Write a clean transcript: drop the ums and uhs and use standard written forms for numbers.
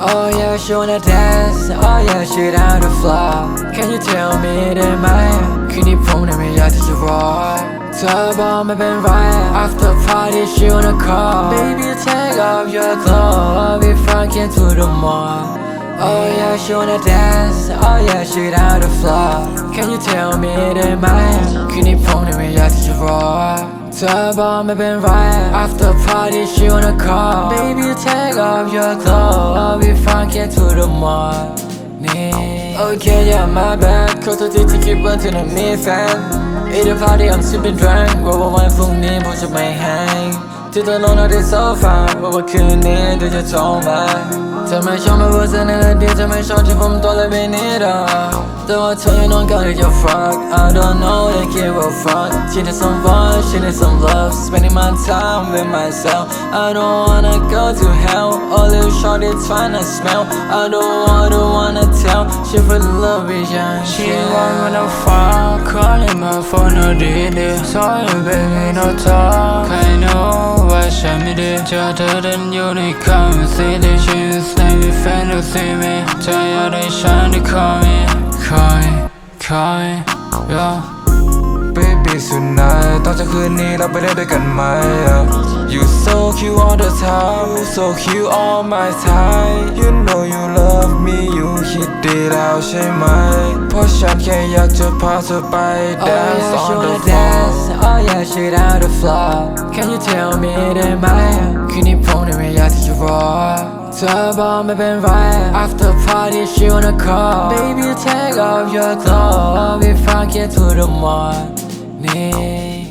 Oh yeah, she wanna dance. Oh yeah, she down the floor. Can you tell me that myคืนนี้ผมนั้นไม่อยากที่จะรอเธอบอกไม่เป็นไร After party she wanna call Baby take off your clothes before I get to the mall Oh yeah, she wanna dance. Oh yeah, she down the floor. Can you tell me that myคืนนี้ผมนั้นไม่อยากที่จะรอเธอบอกไม่เป็นไร After party she wanna call Baby take off your clothes before I get to the mall นี่ Okay yeah my bad ขอโทษที่คิดว่าเธอนั้นมีแฟน At the party I'm sipping drink ว่าวันพรุ่งนี้ผมจะไม่แห้งที่เธอลงนอนที่โซฟาว่าคืนนี้เธอจะโทรมาเธอไม่ชอบไม่ว่าจะในระดับเธอไม่ชอบที่ผมตัวเลยไม่นิดแต่ว่าเธอยังนอนกันที่จะ fuck I don't know they give a fuck She needs some fun, she needs some love Spending my time with myself I don't wanna go to hell All little shorty trying to smell I don't wanna tell She feel the love is young She wanna fuck Calling my phone no daily Sorry baby no talk I know what she me did เจอเธอเดินอยู่ในคำสิได้ชื่อในมีแฟนดูสิมีเธออยากได้ฉันที่ call me yeah Baby tonight ตอนจะคืนนี้เราไปได้ด้วยกันไหม You so cute all the time You so cute all my time You know you love me You คิดดีแล้วใช่ไหมเพราะฉันแค่อยากจะพาเธอไป Dance Oh yeah, she on the wanna floor dance. Oh yeah, she down the floor. Can you tell me that myคืนนี้ผมนั้นไม่อยากที่จะรอเธอบอกไม่เป็นไร After party she wanna call Baby take off your clothes before I get to the mall นี่